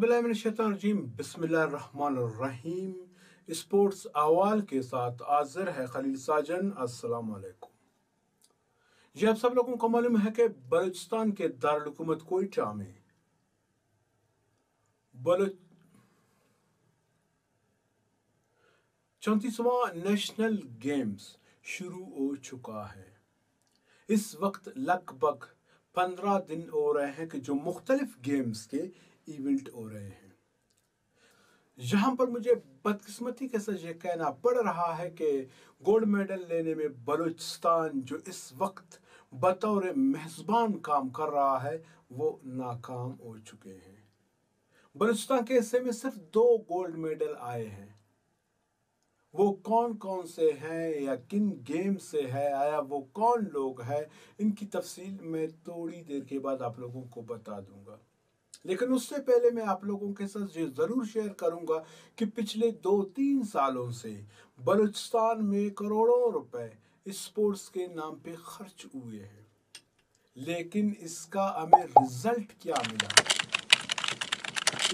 औज़ुबिल्लाहिमिनश्शैतानिर्रजीम बिस्मिल्लाहिर्रहमानिर्रहीम। स्पोर्ट्स अहवाल के साथ हाजिर है खलील साजन। अस्सलाम वालेकुम। जी, आप सब लोगों को मालूम है कि बलूचिस्तान के दारुल हुकूमत कोयटा में 34वां नेशनल गेम्स शुरू हो चुका है। इस वक्त लगभग 15 दिन हो रहे हैं कि जो मुख्तलिफ गेम्स के इवेंट हो रहे हैं। यहाँ पर मुझे बदकिस्मती के साथ ये कहना पड़ रहा है कि गोल्ड मेडल लेने में बलूचिस्तान जो इस वक्त बतौर मेज़बान काम कर रहा है वो नाकाम हो चुके हैं। बलूचिस्तान के हिस्से में सिर्फ 2 गोल्ड मेडल आए हैं। वो कौन कौन से हैं या किन गेम से है, आया वो कौन लोग हैं, इनकी तफसील मैं थोड़ी देर के बाद आप लोगों को बता दूंगा। लेकिन उससे पहले मैं आप लोगों के साथ ये ज़रूर शेयर करूंगा कि पिछले 2-3 सालों से बलूचिस्तान में करोड़ों रुपए स्पोर्ट्स के नाम पे खर्च हुए हैं, लेकिन इसका हमें रिजल्ट क्या मिला?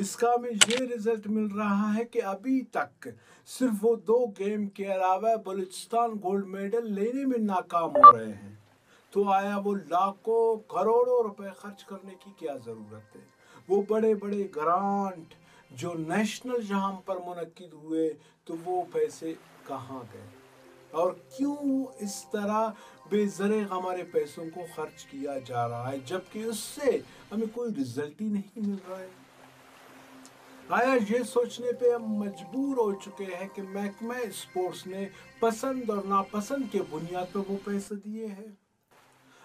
इसका हमें ये रिजल्ट मिल रहा है कि अभी तक सिर्फ वो 2 गेम के अलावा बलूचिस्तान गोल्ड मेडल लेने में नाकाम हो रहे हैं। तो आया वो लाखों करोड़ों रुपए खर्च करने की क्या ज़रूरत है? वो बड़े बड़े ग्रांट जो नेशनल जहाँ पर मुनक्किद हुए, तो वो पैसे कहाँ गए और क्यों इस तरह बेज़रे हमारे पैसों को खर्च किया जा रहा है, जबकि उससे हमें कोई रिजल्ट ही नहीं मिल रहा है। आया ये सोचने पे हम मजबूर हो चुके हैं कि महकमा स्पोर्ट्स ने पसंद और नापसंद के बुनियाद पर वो पैसे दिए हैं।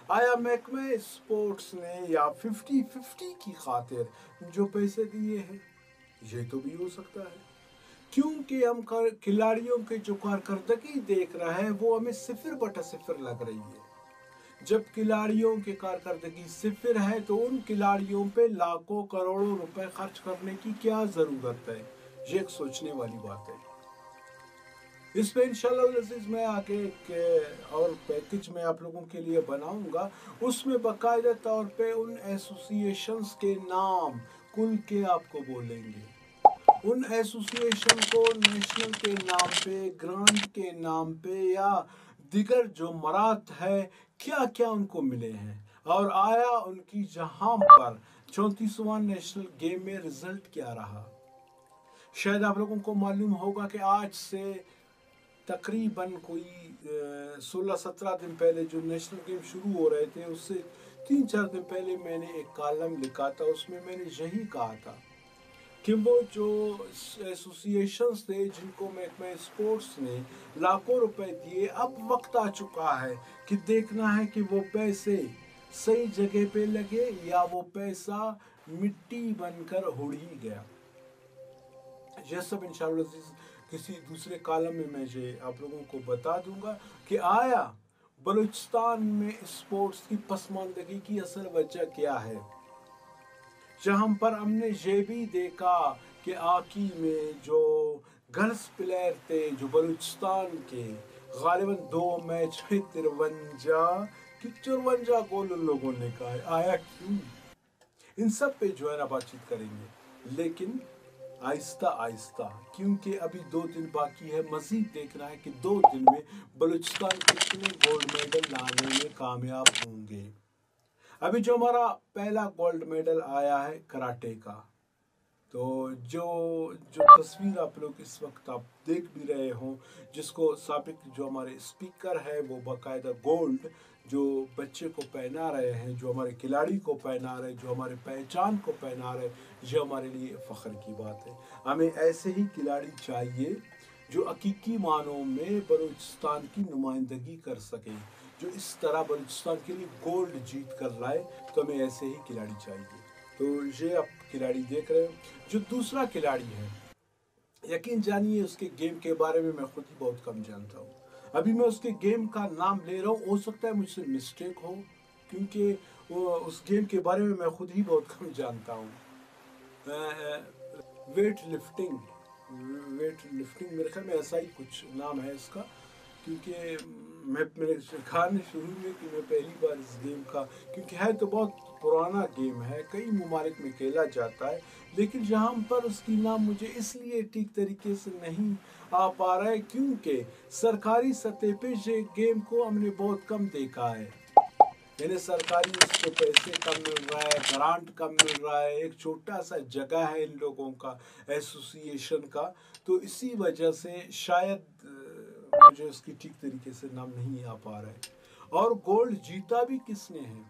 आया महकमा स्पोर्ट्स ने या 50-50 की खातिर जो पैसे दिए हैं, ये तो भी हो सकता है क्योंकि हम खिलाड़ियों के जो कारकर्दगी देख रहे हैं वो हमें 0/0 लग रही है। जब खिलाड़ियों की कारकर्दगी 0 है तो उन खिलाड़ियों पे लाखों करोड़ों रुपए खर्च करने की क्या ज़रूरत है? ये एक सोचने वाली बात है। इस पे इंशाल्लाह मैं आगे एक और पैकेज में आप लोगों के लिए बनाऊंगा, उसमें बाकायदा तौर पे उन एसोसिएशंस के नाम कुल के आपको बोलेंगे, उन एसोसिएशन को नेशनल के नाम पे, ग्रांट के नाम पे या दिगर जो मरात है क्या क्या उनको मिले हैं और आया उनकी जहां पर 34वां नेशनल गेम में रिजल्ट क्या रहा। शायद आप लोगों को मालूम होगा कि आज से तकरीबन कोई 16-17 दिन पहले जो नेशनल गेम शुरू हो रहे थे, उससे 3-4 दिन पहले मैंने एक कॉलम लिखा था, उसमें मैंने यही कहा था कि वो जो एसोसिएशंस थे जिनको महकमा स्पोर्ट्स ने लाखों रुपए दिए, अब वक्त आ चुका है कि देखना है कि वो पैसे सही जगह पे लगे या वो पैसा मिट्टी बनकर उड़ ही गया। यह सब इंशाअल्लाह किसी दूसरे कॉलम में मैं ये आप लोगों को बता दूंगा कि आया बलूचिस्तान में स्पोर्ट्स की पसमानदगी की असल वजह क्या है। जहाँ पर हमने ये भी देखा कि आकी में जो गर्ल्स प्लेयर थे जो बलूचिस्तान के, गालिबन 2 मैच में 53 गोल उन लोगों ने कहा। आया क्यों? इन सब पे जो है ना बातचीत करेंगे, लेकिन आहिस्ता आहिस्ता, क्योंकि अभी 2 दिन बाकी है। मजीद देखना है कि 2 दिन में बलूचिस्तान कितने गोल्ड मेडल लाने में कामयाब होंगे। अभी जो हमारा पहला गोल्ड मेडल आया है कराटे का, तो जो तस्वीर आप लोग इस वक्त आप देख भी रहे हो, जिसको साबिक जो हमारे स्पीकर है वो बाकायदा गोल्ड जो बच्चे को पहना रहे हैं, जो हमारे खिलाड़ी को पहना रहे, जो हमारे पहचान को पहना रहे, ये हमारे लिए फ़ख्र की बात है। हमें ऐसे ही खिलाड़ी चाहिए जो हकीकी मानों में बलूचिस्तान की नुमाइंदगी कर सके, जो इस तरह बलूचिस्तान के लिए गोल्ड जीत कर लाए। तो हमें ऐसे ही खिलाड़ी चाहिए। तो ये आप खिलाड़ी देख रहे हो। जो दूसरा खिलाड़ी है, यकीन जानिए उसके गेम के बारे में मैं खुद ही बहुत कम जानता हूँ। अभी मैं उसके गेम का नाम ले रहा हूँ, हो सकता है मुझसे मिस्टेक हो, क्योंकि उस गेम के बारे में मैं खुद ही बहुत कम जानता हूँ। वेट लिफ्टिंग मेरे ख्याल में ऐसा ही कुछ नाम है इसका, کیونکہ میں نے کہا نہیں شروع میں کہ میں پہلی بار اس گیم کا، کیونکہ ہے تو بہت پرانا گیم ہے، کئی ممالک میں کھیلا جاتا ہے، لیکن جہاں پر اس کی نام مجھے اس لیے ٹھیک طریقے سے نہیں آ پا رہا ہے کیونکہ سرکاری سطح پہ یہ گیم کو ہم نے بہت کم دیکھا ہے، یعنی سرکاری اس کو پیسے کم مل رہا ہے، گرانٹ کم مل رہا ہے، ایک چھوٹا سا جگہ ہے ان لوگوں کا ایسوسی ایشن کا، تو اسی وجہ سے شاید مجھے اس کی ٹھیک طریقے سے نام نہیں آ پا رہا ہے۔ اور گولڈ جیتا بھی کس نے ہے؟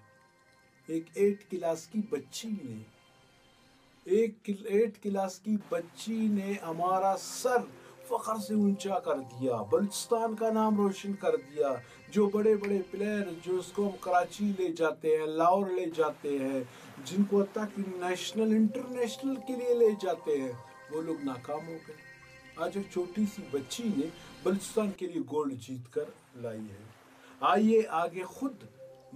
ایک 8 کلاس کی بچی نے، ایک 8 کلاس کی بچی نے ہمارا سر فخر سے اونچا کر دیا، بلوچستان کا نام روشن کر دیا۔ جو بڑے بڑے پلیئر جو اس کو ہم کراچی لے جاتے ہیں، لاہور لے جاتے ہیں، جن کو حتیٰ کہ نیشنل انٹرنیشنل کے لیے لے جاتے ہیں، وہ لوگ ناکام ہو گئے۔ آج ایک چھوٹی سی بچی نے بلوچستان کے لیے گولڈ جیت کر لائی ہے۔ آئیے آگے خود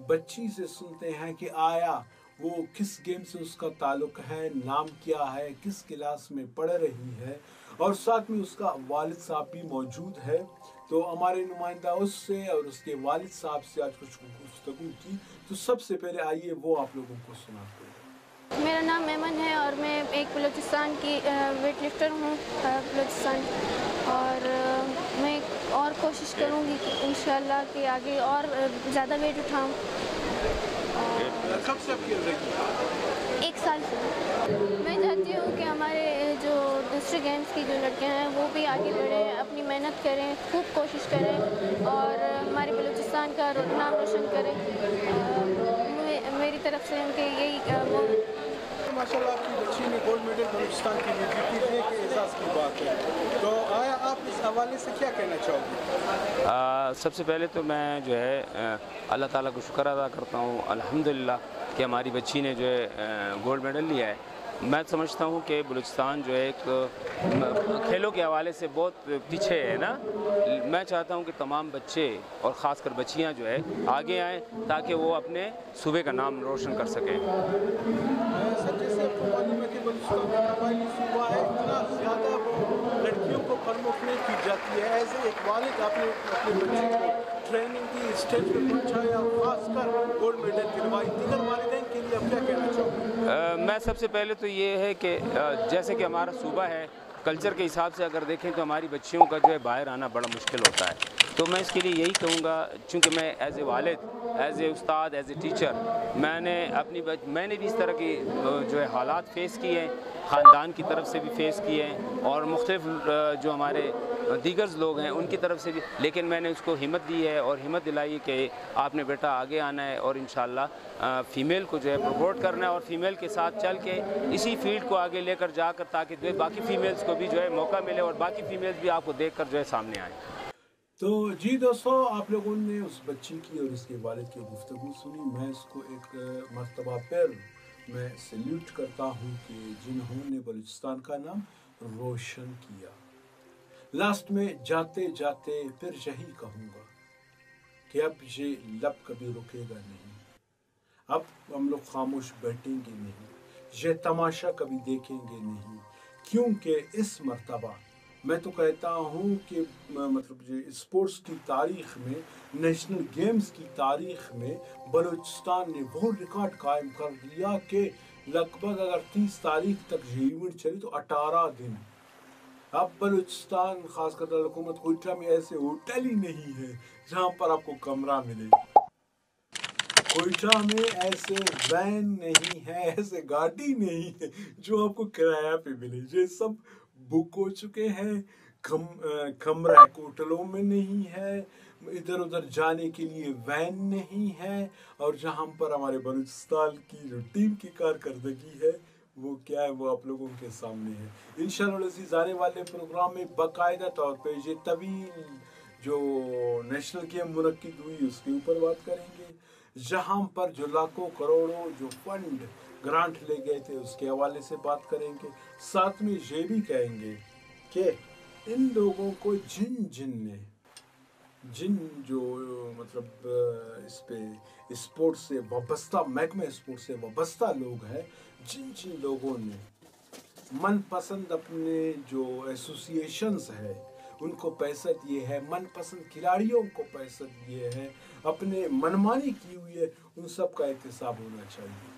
بچی سے سنتے ہیں کہ آیا وہ کس گیم سے اس کا تعلق ہے، نام کیا ہے، کس کلاس میں پڑھ رہی ہے، اور ساتھ میں اس کا والد صاحب بھی موجود ہے۔ تو ہمارے نمائندہ اس سے اور اس کے والد صاحب سے آج کچھ گفتگو کی، تو سب سے پہلے آئیے وہ آپ لوگوں کو سناتے ہیں۔ میرا نام ایمن ہے اور میں ایک بلوچستان کی ویٹ لفٹر ہوں بلوچستان، اور میں اور کوشش کروں گی کہ انشاءاللہ کہ آگے اور زیادہ ویٹ اٹھاؤں۔ کب سے آپ کھیل رہی ہیں؟ 1 سال سے۔ میں چاہتی ہوں کہ ہمارے جو دوسرے گیمز کی جو لڑکیاں ہیں وہ بھی آگے بڑھیں، اپنی محنت کریں، خوب کوشش کریں اور ہمارے بلوچستان کا نام روشن کریں۔ میری طرف سے ان کے یہی ماشاء اللہ آپ کی بچی نے گولڈ میڈل بلوچستان کے لیے جیتی ہے، کہ اعزاز کی بات ہے، تو آیا آپ اس حوالے سے کیا کہنا چاہو گے؟ سب سے پہلے تو میں جو ہے اللہ تعالیٰ کو شکر ادا کرتا ہوں الحمدللہ کہ ہماری بچی نے جو ہے گولڈ میڈل لیا ہے۔ میں سمجھتا ہوں کہ بلوچستان جو ہے ایک کھیلوں کے حوالے سے بہت پیچھے ہے نا۔ میں چاہتا ہوں کہ تمام بچے اور خاص کر بچیاں جو ہے آگے آئیں تاکہ وہ اپنے صوبے کا نام روشن کر سکیں۔ سر جیسے آپ کو معلوم ہے کہ بلوچستان کا قبائلی صوبہ ہے، اتنا زیادہ وہ لڑکیوں کو پرموٹ نہیں کی جاتی ہے، ایسے ایک والد آپ نے اپنے بچے کو ٹریننگ کی، اسٹیج پہ پہنچایا، خاص کر گولڈ میڈل دلوائی، دیگر والدین کے لیے آپ کیا کہنا چاہو گے؟ میں سب سے پہلے تو یہ ہے کہ جیسے کہ ہمارا صوبہ ہے، کلچر کے حساب سے اگر دیکھیں تو ہماری بچیوں کا جو ہے باہر آنا بڑا مشکل ہوتا ہے، تو میں اس کے لیے یہی کہوں گا، چونکہ میں ایز اے والد، ایز اے استاد، ایز اے ٹیچر، میں نے بھی اس طرح کی جو ہے حالات فیس کیے ہیں، خاندان کی طرف سے بھی فیس کیے ہیں اور مختلف جو ہمارے دیگر لوگ ہیں ان کی طرف سے بھی، لیکن میں نے اس کو ہمت دی ہے اور ہمت دلائی کہ آپ نے بیٹا آگے آنا ہے اور انشاءاللہ فیمیل کو جو ہے پروموٹ کرنا ہے اور فیمیل کے ساتھ چل کے اسی فیلڈ کو آگے لے کر جا کر تاکہ باقی فیمیلز کو بھی جو ہے موقع ملے اور باقی فیمیلز بھی آپ کو دیکھ کر جو ہے سامنے آئیں۔ تو جی دوستو، آپ لوگوں نے اس بچی کی اور اس کے والد کی گفتگو سنی۔ میں اس کو ایک مرتبہ پھر میں سیلیوٹ کرتا ہوں کہ جنہوں نے بلوچستان کا نام روشن کیا۔ لاسٹ میں جاتے جاتے پھر یہی کہوں گا کہ اب یہ لب کبھی رکے گا نہیں، اب ہم لوگ خاموش بیٹھیں گے نہیں، یہ تماشا کبھی دیکھیں گے نہیں، کیونکہ اس مرتبہ میں تو کہتا ہوں کہ مطلب یہ اسپورٹس کی تاریخ میں، نیشنل گیمز کی تاریخ میں بلوچستان نے وہ ریکارڈ قائم کر دیا کہ لگ بھگ اگر 30 تاریخ تک یہ ایونٹ چلی تو 18 دن۔ اب بلوچستان خاص کر حکومت کوئٹہ میں ایسے ہوٹل ہی نہیں ہے جہاں پر آپ کو کمرہ ملے، کوئٹہ میں ایسے وین نہیں ہے، ایسے گاڑی نہیں ہے جو آپ کو کرایہ پہ ملے، یہ سب بک ہو چکے ہیں، کمرہ ہوٹلوں میں نہیں ہے، ادھر ادھر جانے کے لیے وین نہیں ہے، اور جہاں پر ہمارے بلوچستان کی جو ٹیم کی کارکردگی ہے وہ کیا ہے، وہ آپ لوگوں کے سامنے ہے۔ انشاءاللہ العزیز آنے والے پروگرام میں باقاعدہ طور پہ یہ طویل جو نیشنل گیم منعقد ہوئی اس کے اوپر بات کریں گے، جہاں پر جو لاکھوں کروڑوں جو فنڈ گرانٹ لے گئے تھے اس کے حوالے سے بات کریں گے، ساتھ میں یہ بھی کہیں گے کہ ان لوگوں کو جن جو مطلب اس پہ اسپورٹس سے وابستہ، محکمہ اسپورٹس سے وابستہ لوگ ہیں، جن لوگوں نے من پسند اپنے جو ایسوسی ایشنز ہے ان کو پیسہ دیے ہیں, मनपसंद खिलाड़ियों को पैसा दिए हैं, अपने मनमानी की हुई है, उन सब का एहतसाब होना चाहिए.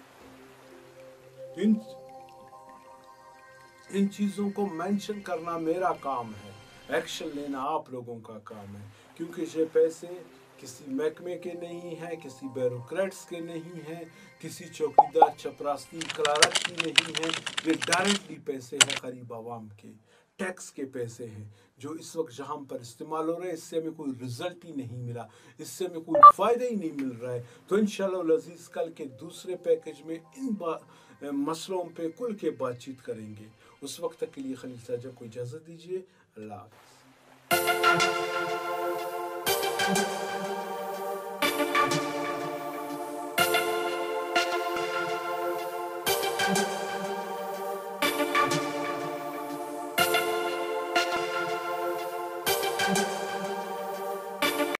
इन चीज़ों को मेंशन करना मेरा काम है, एक्शन लेना आप लोगों का काम है, क्योंकि ये पैसे किसी महकमे के नहीं हैं, किसी ब्यूरोक्रेट्स के नहीं हैं, किसी चौकीदार चपरासी क्लार्क की नहीं है. ये डायरेक्टली पैसे हैं गरीब आवाम के, टैक्स के पैसे हैं, जो इस वक्त जहाँ पर इस्तेमाल हो रहे हैं. इससे हमें कोई रिजल्ट ही नहीं मिला, इससे हमें कोई फ़ायदा ही नहीं मिल रहा है. तो इंशाअल्लाह अज़ीज़ कल के दूसरे पैकेज में इन मसलों पे खुल के बातचीत करेंगे. उस वक्त तक के लिए खलील साजब को इजाज़त दीजिए. अल्लाह हाफ़िज़.